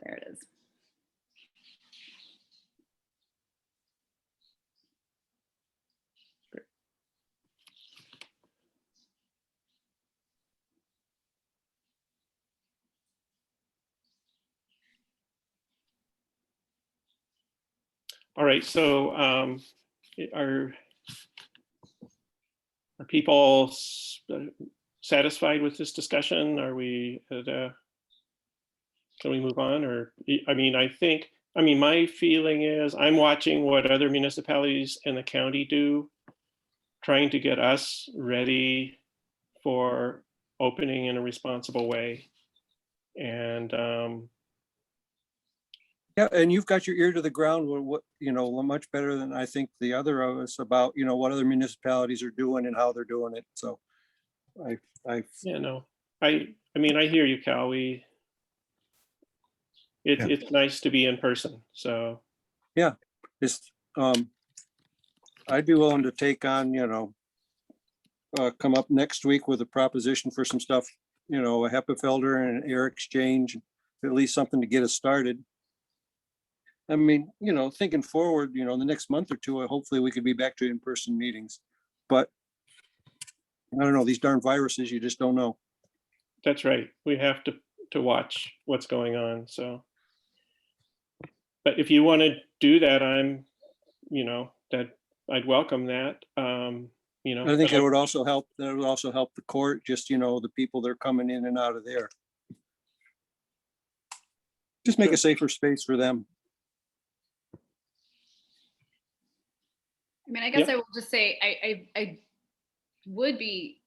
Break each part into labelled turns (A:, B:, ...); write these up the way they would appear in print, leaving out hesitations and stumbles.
A: There it is.
B: All right, so are people satisfied with this discussion? Are we at can we move on? Or, I mean, my feeling is I'm watching what other municipalities in the county do, trying to get us ready for opening in a responsible way. And
C: yeah, and you've got your ear to the ground, what, much better than I think the other of us about, what other municipalities are doing and how they're doing it. So
B: yeah, no, I mean, I hear you, Cal. It's nice to be in person. So
C: yeah, it's, I'd be willing to take on, come up next week with a proposition for some stuff, a Heppefelder and an air exchange, at least something to get us started. I mean, thinking forward, in the next month or two, hopefully we could be back to in-person meetings. But I don't know, these darn viruses, you just don't know.
B: that's right. We have to watch what's going on. So, but if you want to do that, that I'd welcome that.
C: I think it would also help. That would also help the court. Just the people that are coming in and out of there. Just make a safer space for them.
A: I mean, I guess I will just say I would be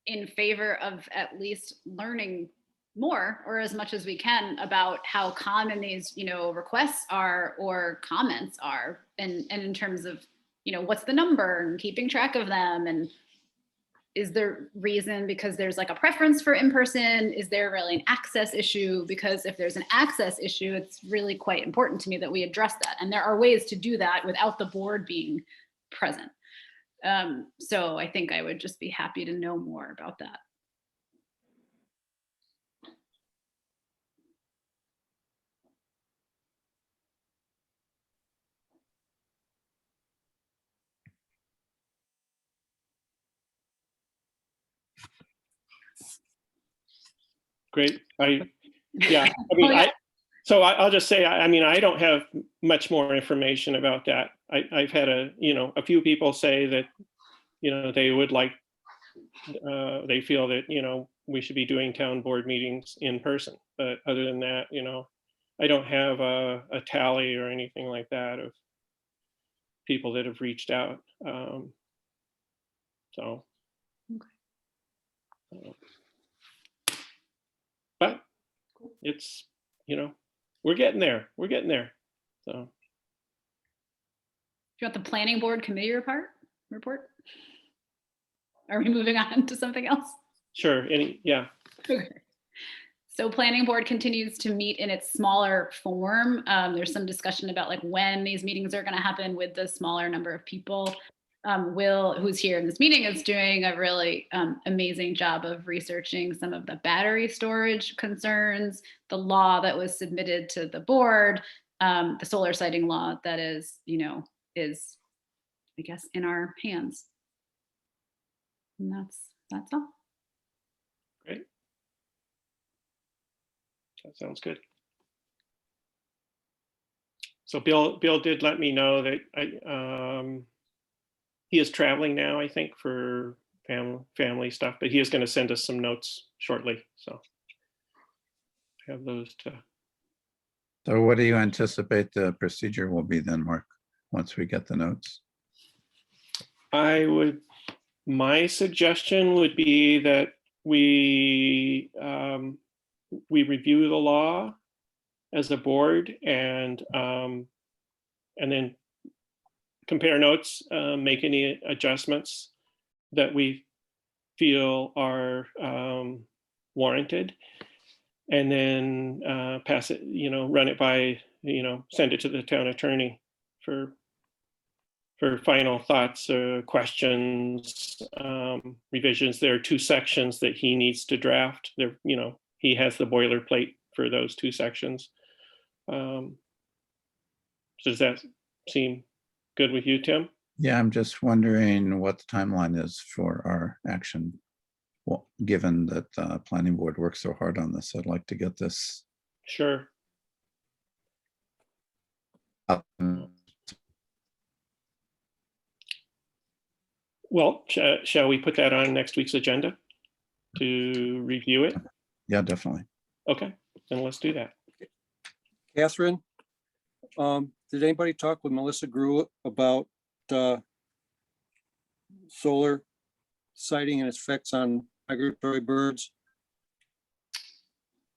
A: in favor of at least learning more, or as much as we can, about how common these requests are or comments are, and in terms of what's the number and keeping track of them, and is there reason because there's like a preference for in-person? Is there really an access issue? Because if there's an access issue, it's really quite important to me that we address that, and there are ways to do that without the board being present. So I think I would just be happy to know more about that.
B: Great. I'll just say, I don't have much more information about that. I've had a few people say that, they would like, they feel that, we should be doing town board meetings in person. But other than that, I don't have a tally or anything like that of people that have reached out. So. Okay. But it's, we're getting there. We're getting there. So.
A: Do you want the planning board committee report? Are we moving on to something else?
B: Sure. Yeah.
A: Okay. So planning board continues to meet in its smaller form. There's some discussion about like when these meetings are going to happen with the smaller number of people. Will, who's here in this meeting, is doing a really amazing job of researching some of the battery storage concerns, the law that was submitted to the board, the solar siting law that is, I guess, in our hands. And that's all.
B: Great. That sounds good. So Bill did let me know that he is traveling now, I think, for family stuff, but he is going to send us some notes shortly. So have those to.
D: So what do you anticipate the procedure will be then, Mark, once we get the notes?
B: My suggestion would be that we review the law as a board and then compare notes, make any adjustments that we feel are warranted, and then pass it, run it by, send it to the town attorney for final thoughts or questions, revisions. There are 2 sections that he needs to draft. There, he has the boilerplate for those 2 sections. Does that seem good with you, Tim?
D: Yeah, I'm just wondering what the timeline is for our action. Well, given that the planning board worked so hard on this, I'd like to get this
B: Sure.
D: up.
B: Well, shall we put that on next week's agenda to review it?
D: Yeah, definitely.
B: Okay, then let's do that.
C: Catherine, did anybody talk with Melissa Grew about solar sighting and its effects on migratory birds?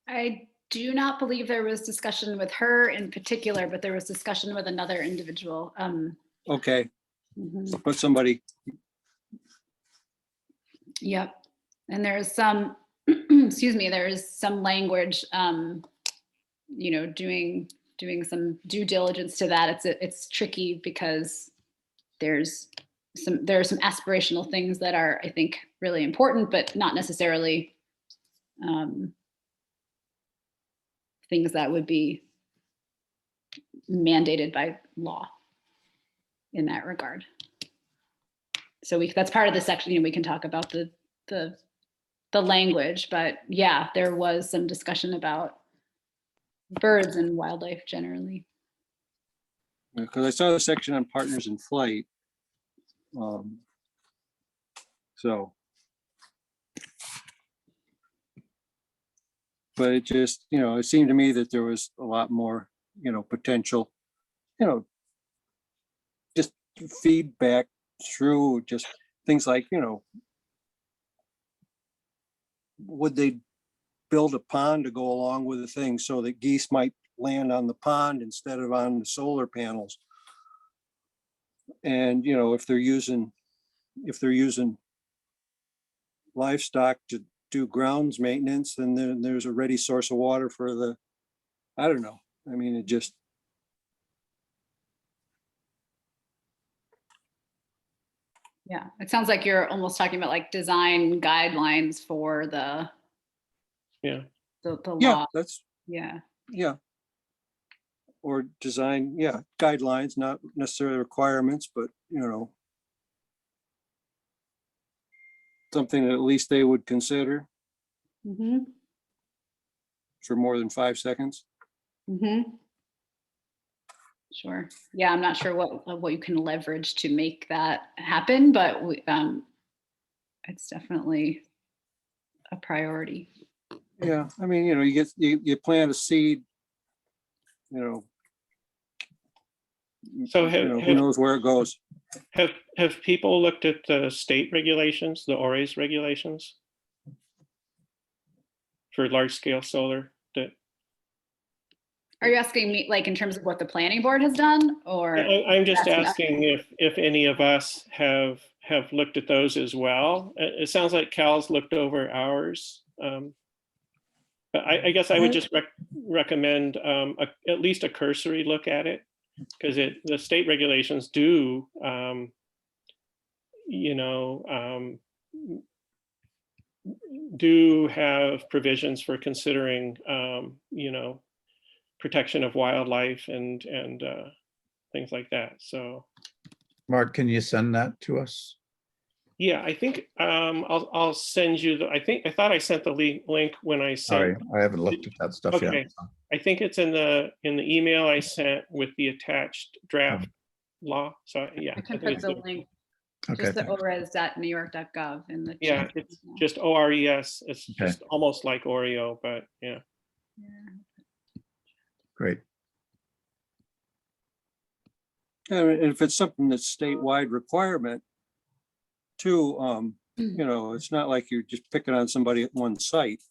A: I do not believe there was discussion with her in particular, but there was discussion with another individual.
C: Okay,
A: Mhm.
C: but somebody,
A: Yep. And there's some, excuse me, there is some language, doing some due diligence to that. It's tricky because there are some aspirational things that are, I think, really important, but not necessarily things that would be mandated by law in that regard. So that's part of the section, we can talk about the language, but yeah, there was some discussion about birds and wildlife generally.
C: because I saw the section on partners in flight. So. But it just, it seemed to me that there was a lot more, potential, just feedback through just things like, would they build a pond to go along with the thing so that geese might land on the pond instead of on the solar panels? And, if they're using livestock to do grounds maintenance, and then there's a ready source of water for I don't know. I mean, it just.
A: Yeah, it sounds like you're almost talking about like design guidelines for the
B: Yeah.
A: the
C: Yeah,
A: law.
C: that's,
A: Yeah.
C: yeah. Or design, yeah, guidelines, not necessarily requirements, but, something that at least they would consider
A: Mm-hmm.
C: for more than 5 seconds.
A: Mm-hmm. Sure. Yeah, I'm not sure what you can leverage to make that happen, but it's definitely a priority.
C: Yeah, I mean, you plant a seed,
B: So
C: who knows where it goes.
B: have people looked at the state regulations, the ORA's regulations for large scale solar?
A: Are you asking me like in terms of what the planning board has done, or?
B: I'm just
A: Asking us?
B: asking if any of us have looked at those as well. It sounds like Cal's looked over ours. But I guess I would just recommend at least a cursory look at it, because the state regulations do, do have provisions for considering, protection of wildlife and things like that. So.
D: Mark, can you send that to us?
B: Yeah, I think I'll send you I thought I sent the link when I
D: Sorry,
B: sent.
D: I haven't looked at that stuff
B: Okay.
D: yet.
B: I think it's in the email I sent with the attached draft law. So yeah.
A: I can
B: think
A: put
B: it's
A: the
B: good.
A: link,
D: Okay,
A: just the
D: thanks.
A: ores.newyork.gov in the
B: Yeah,
A: chat.
B: it's just ORES. It's
D: Okay.
B: just almost like Oreo, but yeah.
D: Great.
C: And if it's something that's statewide requirement too, it's not like you're just picking on somebody at one site.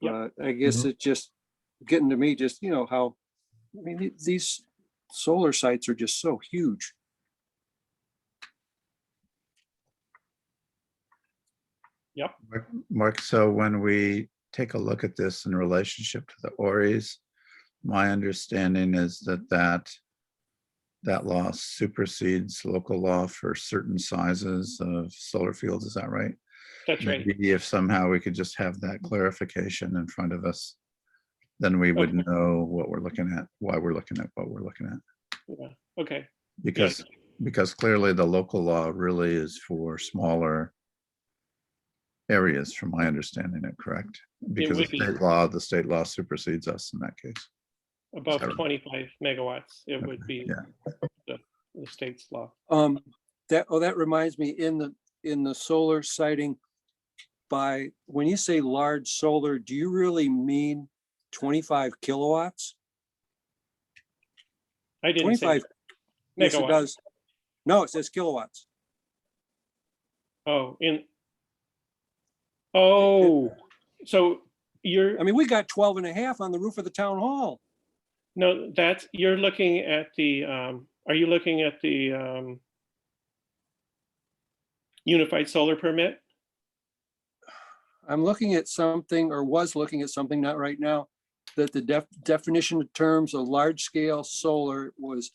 B: Yep.
C: But I guess it's just getting to me, just, how, I mean, these solar sites are just so huge.
B: Yep.
D: Mark, so when we take a look at this in relationship to the ORIs, my understanding is that that law supersedes local law for certain sizes of solar fields, is that right?
B: That's right.
D: Maybe if somehow we could just have that clarification in front of us, then we would
B: Okay.
D: know what we're looking at, why we're looking at what we're looking at.
B: Yeah, okay.
D: Because clearly the local law really is for smaller areas, from my understanding it, correct? Because
B: would be.
D: the state law supersedes us in that case.
B: Above
D: Is that right?
B: 25 megawatts, it would
D: Okay,
B: be
D: yeah.
B: the state's law.
C: That reminds me, in the solar siting, when you say large solar, do you really mean 25 kilowatts?
B: I didn't say
C: 25, yes, it
B: megawatts.
C: does. No, it says kilowatts.
B: Oh, oh, so you're,
C: I mean, we got 12 and a half on the roof of the town hall.
B: no, you're looking at the, are you looking at the unified solar permit?
C: I'm looking at something, or was looking at something, not right now, that the definition of terms of large scale solar was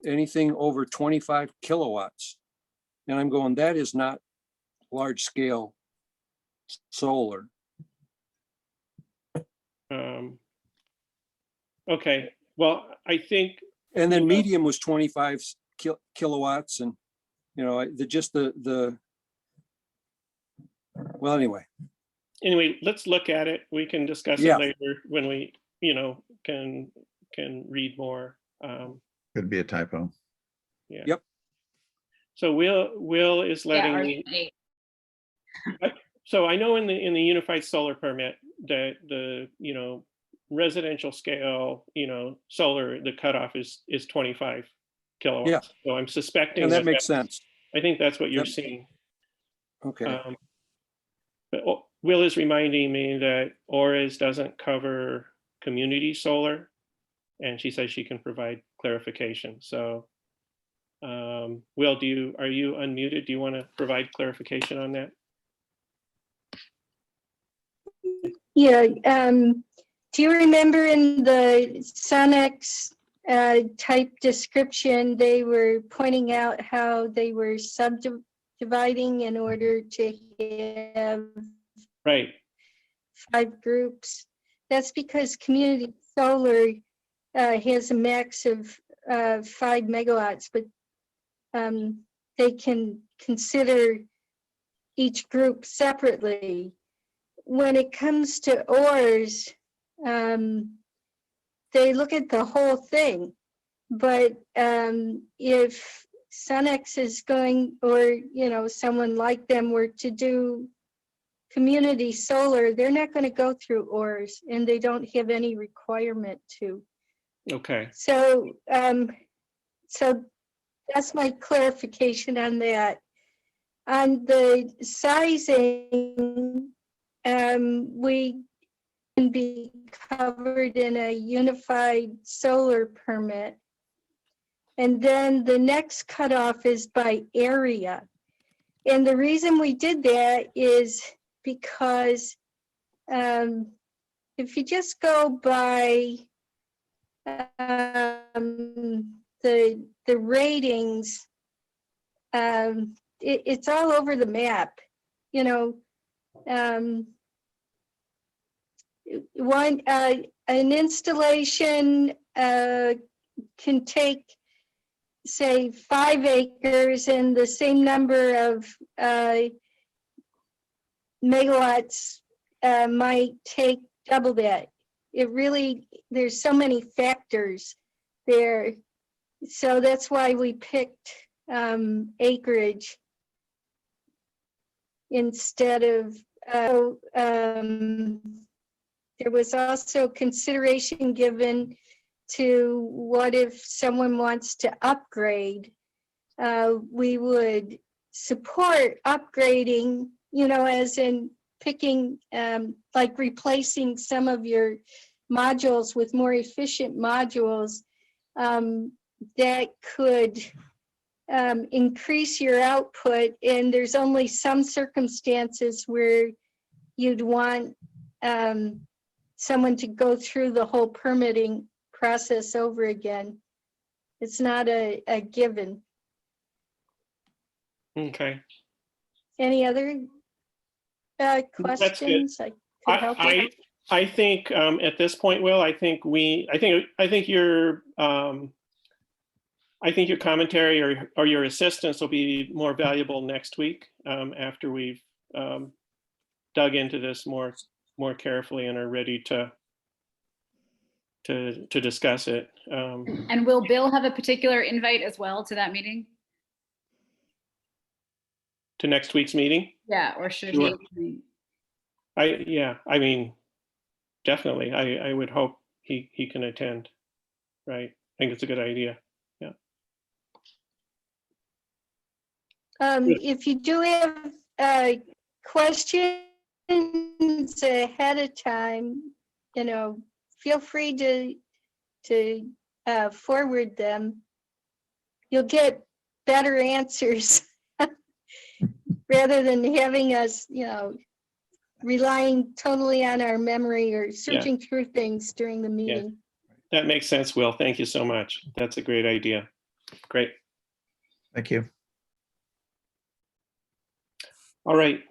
C: anything over 25 kilowatts. And I'm going, that is not large scale solar.
B: Okay, well, I think,
C: And then
B: Yeah.
C: medium was 25 kilowatts, and, you know, well, anyway,
B: let's look at it. We can discuss it
C: Yeah.
B: later when we, can read more.
D: Could be a typo.
B: Yeah.
C: Yep.
B: So Will is
A: Yeah,
B: letting
A: or
B: me,
A: eight.
B: so I know in the unified solar permit that the, residential scale, solar, the cutoff is 25 kilowatts. So I'm suspecting
C: and that makes
B: that's-
C: sense.
B: I think that's what you're
C: Yep.
B: seeing.
C: Okay,
B: But Will is reminding me that ORAS doesn't cover community solar, and she says she can provide clarification. So, Will, are you unmuted? Do you want to provide clarification on that?
E: Yeah, do you remember in the Sonex type description, they were pointing out how they were subdividing in order to have
B: Right.
E: 5 groups? That's because community solar has a max of 5 megawatts, but they can consider each group separately. When it comes to ORs, they look at the whole thing. But if Sonex is going, or someone like them were to do community solar, they're not going to go through ORs, and they don't have any requirement to.
B: Okay.
E: So that's my clarification on that. On the sizing, we can be covered in a unified solar permit. And then the next cutoff is by area. And the reason we did that is because if you just go by the ratings, it's all over the map. An installation can take, say, 5 acres, and the same number of megawatts might take double that. There's so many factors there. So that's why we picked acreage instead of, there was also consideration given to what if someone wants to upgrade. We would support upgrading, as in picking, like replacing some of your modules with more efficient modules that could increase your output. And there's only some circumstances where you'd want someone to go through the whole permitting process over again. It's not a given.
B: Okay.
E: Any other
B: good.
E: questions I could help with?
B: I think at this point, Will, I think your commentary or your assistance will be more valuable next week after we've dug into this more carefully and are ready to discuss it.
A: And will Bill have a particular invite as well to that meeting?
B: To next week's meeting?
A: Yeah, or should
B: Sure.
A: he?
B: I mean, definitely. I would hope he can attend. Right. I think it's a good idea.
E: If you do have questions ahead of time, feel free to forward them. You'll get better answers rather than having us, relying totally on our memory or searching through things during the meeting.
B: That makes sense, Will. Thank you so much. That's a great idea. Great.
D: Thank you.
B: All right.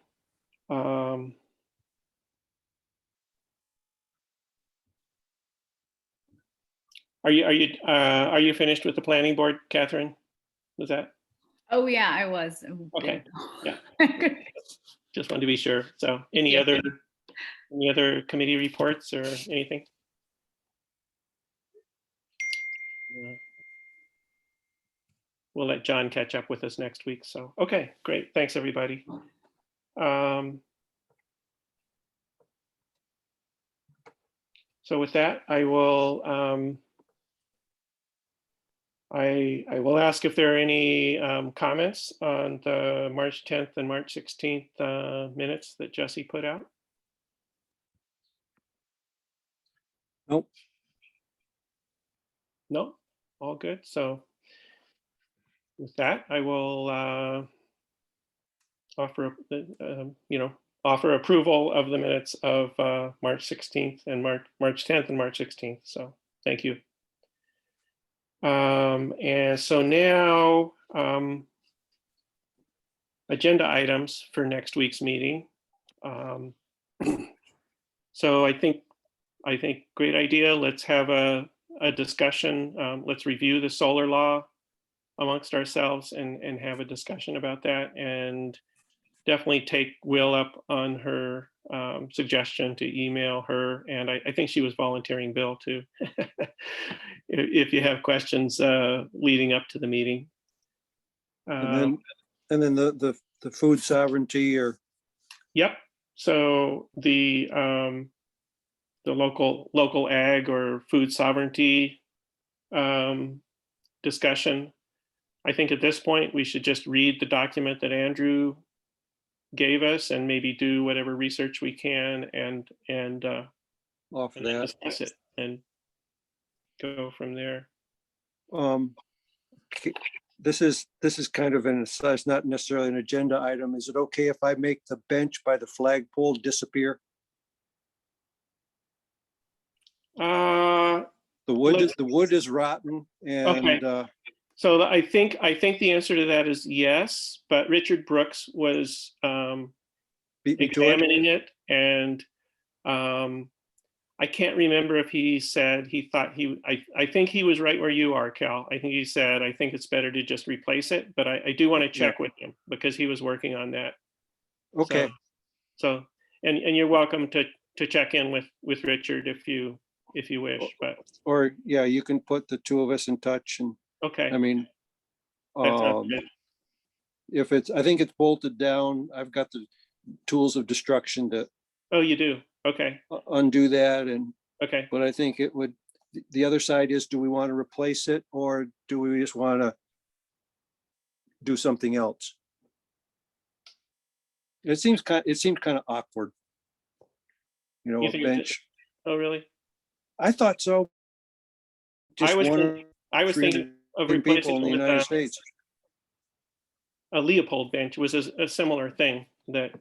B: Are you finished with the planning board, Catherine? Was that?
A: Oh yeah, I was.
B: Okay. Yeah. Just wanted to be sure. So any
A: Yeah.
B: other committee reports or anything? We'll let John catch up with us next week. So, okay, great. Thanks, everybody. So with that, I will I will ask if there are any comments on the March 10th and March 16th minutes that Jesse put out.
C: Nope.
B: No, all good. So with that, I will offer approval of the minutes of March 16th and March 10th and March 16th. So thank you. And so now agenda items for next week's meeting. So I think great idea. Let's have a discussion. Let's review the solar law amongst ourselves and have a discussion about that, and definitely take Will up on her suggestion to email her. And I think she was volunteering Bill too, if you have questions leading up to the meeting.
C: And then the food sovereignty or.
B: Yep. So the local ag or food sovereignty discussion. I think at this point we should just read the document that Andrew gave us and maybe do whatever research we can and
C: Off
B: and
C: that.
B: discuss it and go from there.
C: This is kind of it's not necessarily an agenda item. Is it okay if I make the bench by the flagpole disappear? The wood is rotten and
B: Okay. So I think the answer to that is yes, but Richard Brooks was
C: beat me to it.
B: examining it, and I can't remember if he said he thought I think he was right where you are, Cal. I think he said, I think it's better to just replace it, but I do want to check with him because he was working on that.
C: Okay.
B: So and you're welcome to check in with Richard if you wish, but.
C: Or yeah, you can put the two of us in touch and.
B: Okay.
C: I mean,
B: That sounds good.
C: I think it's bolted down. I've got the tools of destruction to
B: Oh, you do? Okay.
C: undo that. And,
B: Okay.
C: but I think it would, the other side is, do we want to replace it or do we just want to do something else? It seems kind of awkward.
B: You
C: A
B: think it's-
C: bench.
B: Oh, really?
C: I thought so. Just
B: I was
C: one
B: thinking of
C: people
B: replacing
C: in
B: it
C: the
B: with
C: United States.
B: a Leopold bench was a similar thing that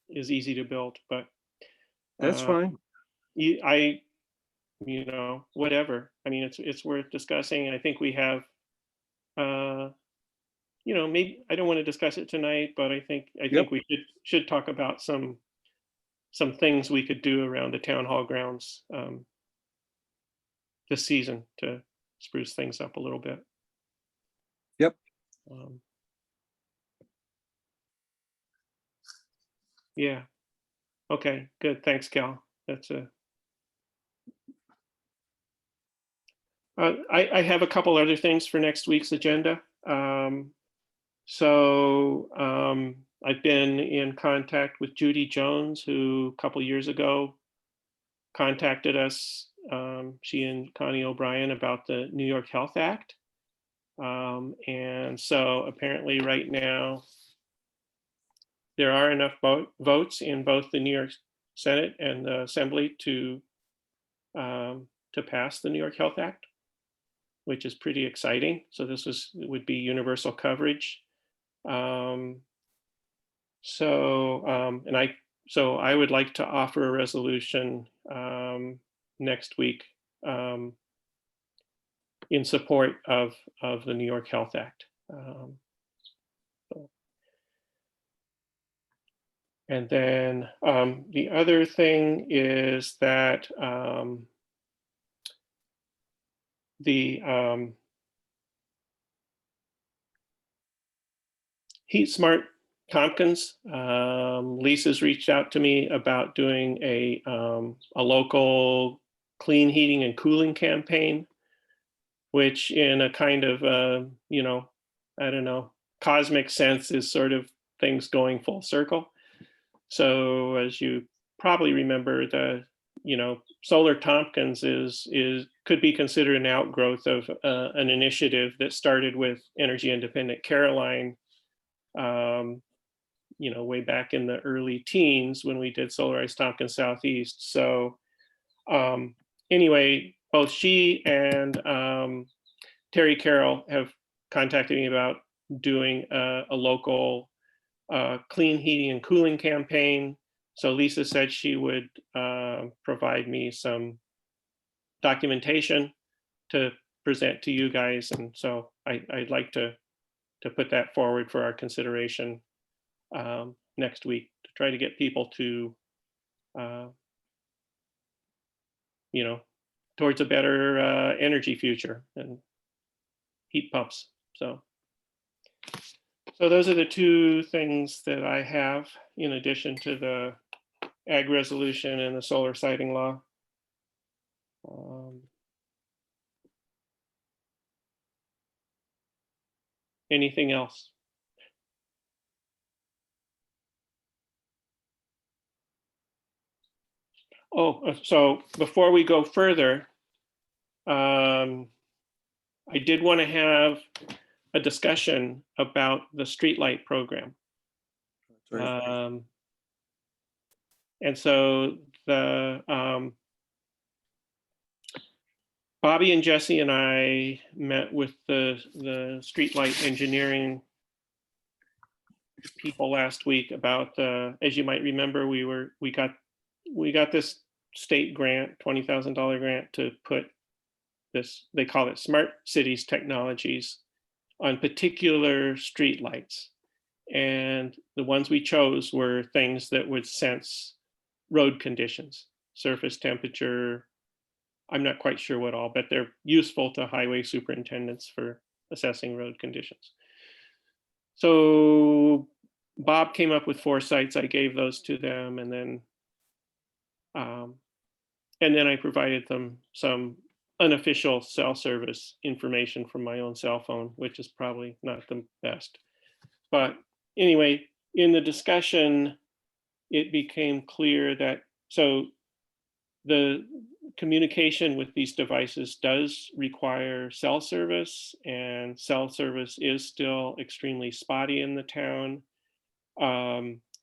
B: is easy to build, but
C: That's fine.
B: whatever. I mean, it's worth discussing. I think we have maybe I don't want to discuss it tonight, but I think we should talk about some things we could do around the town hall grounds this season to spruce things up a little bit.
C: Yep.
B: Yeah. Okay, good. Thanks, Cal. That's I have a couple other things for next week's agenda. I've been in contact with Judy Jones, who a couple years ago contacted us, she and Connie O'Brien, about the New York Health Act. And so apparently right now, there are enough votes in both the New York Senate and the Assembly to pass the New York Health Act, which is pretty exciting. So this would be universal coverage. So I would like to offer a resolution next week in support of the New York Health Act. And then the other thing is that the Heat Smart Tompkins, Lisa's reached out to me about doing a local clean heating and cooling campaign, which in a kind of, I don't know, cosmic sense is sort of things going full circle. So as you probably remember, the Solar Tompkins could be considered an outgrowth of an initiative that started with Energy Independent Caroline, way back in the early teens when we did Solarize Tompkins Southeast. So anyway, both she and Terry Carroll have contacted me about doing a local clean heating and cooling campaign. So Lisa said she would provide me some documentation to present to you guys. And so I'd like to put that forward for our consideration next week, to try to get people to, towards a better energy future and heat pumps. So those are the two things that I have, in addition to the ag resolution and the solar siting law. Anything else? Oh, so before we go further, I did want to have a discussion about the streetlight program.
C: Right.
B: And so Bobby and Jesse and I met with the streetlight engineering people last week about, as you might remember, we got this state grant, $20,000 grant, to put this, they call it Smart Cities technologies, on particular streetlights. And the ones we chose were things that would sense road conditions, surface temperature. I'm not quite sure what all, but they're useful to highway superintendents for assessing road conditions. So Bob came up with 4 sites. I gave those to them, and then I provided them some unofficial cell service information from my own cell phone, which is probably not the best. But anyway, in the discussion, it became clear that the communication with these devices does require cell service, and cell service is still extremely spotty in the town.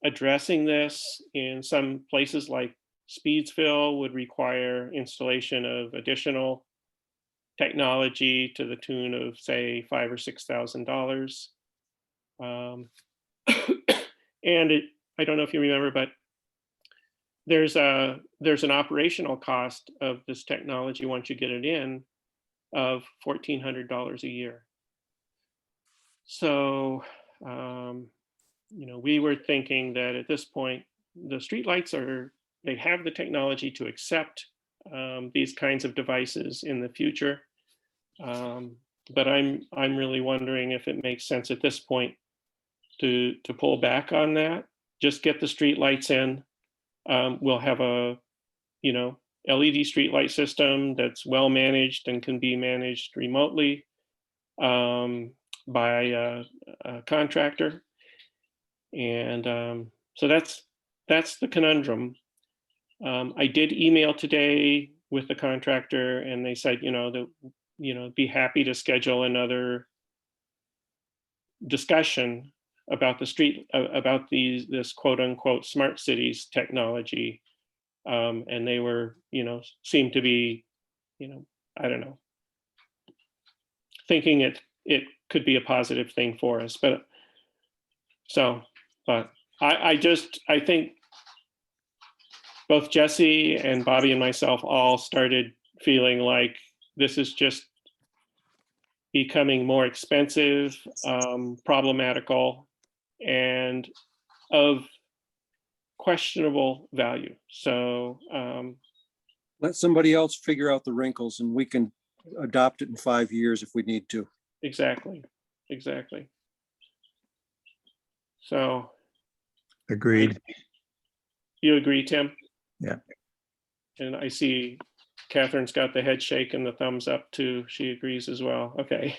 B: Addressing this in some places like Speedsville would require installation of additional technology to the tune of, say, $5,000 or $6,000. And I don't know if you remember, but there's an operational cost of this technology once you get it in of $1,400 a year. So, we were thinking that at this point, the streetlights they have the technology to accept these kinds of devices in the future. But I'm really wondering if it makes sense at this point to pull back on that. Just get the streetlights in. We'll have a LED streetlight system that's well managed and can be managed remotely by a contractor. And so that's the conundrum. I did email today with the contractor, and they said, be happy to schedule another discussion about about this quote unquote smart cities technology. And they were, seemed to be, I don't know, thinking it could be a positive thing for us. But I think both Jesse and Bobby and myself all started feeling like this is just becoming more expensive, problematical, and of questionable value. So
C: Let somebody else figure out the wrinkles and we can adopt it in 5 years if we need to.
B: exactly. So
D: Agreed.
B: you agree, Tim?
D: Yeah.
B: And I see Catherine's got the head shake and the thumbs up too. She agrees as well. Okay.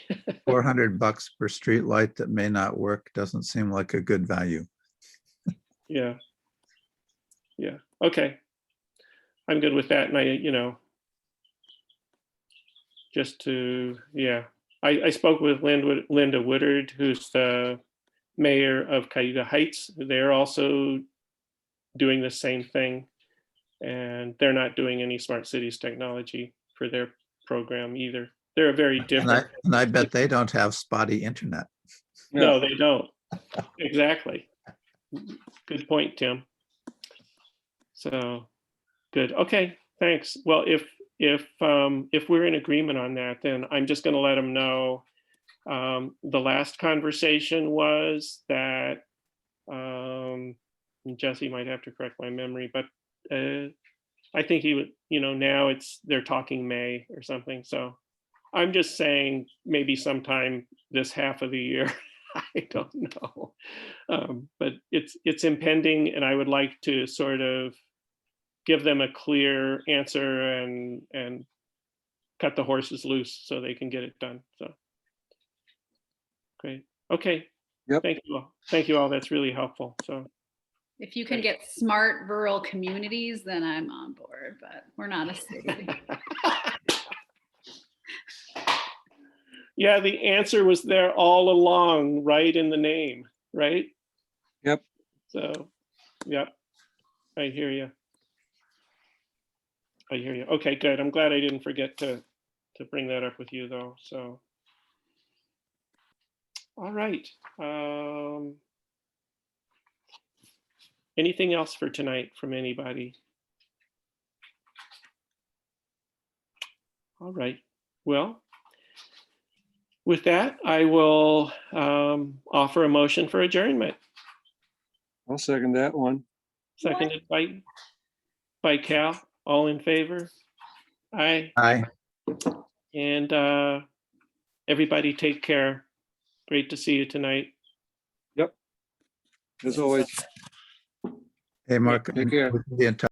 D: $400 per street light that may not work doesn't seem like a good value.
B: Yeah. Okay. I'm good with that. And I spoke with Linda Woodard, who's the mayor of Cayuga Heights. They're also doing the same thing, and they're not doing any smart cities technology for their program either. They're a very different.
D: And I bet they don't have spotty internet.
B: No, they don't. Exactly. Good point, Tim. So good. Okay, thanks. Well, if we're in agreement on that, then I'm just going to let them know. The last conversation was that Jesse might have to correct my memory, but I think he would. Now they're talking May or something. So I'm just saying maybe sometime this half of the year. I don't know, but it's impending, and I would like to sort of give them a clear answer and cut the horses loose so they can get it done. So great. Okay.
C: Yep.
B: Thank you all. Thank you all. That's really helpful. So
A: If you can get smart rural communities, then I'm on board, but we're not a city.
B: yeah, the answer was there all along, right in the name, right?
C: Yep.
B: So, yep. I hear you. Okay, good. I'm glad I didn't forget to bring that up with you though. So, all right. Anything else for tonight from anybody? All right. Well, with that, I will offer a motion for adjournment.
C: I'll second that one.
B: Seconded by Cal. All in favor? Aye.
D: Aye.
B: And everybody take care. Great to see you tonight.
C: As always.
D: Hey, Mark.
C: Take care.
D: we'll be in touch.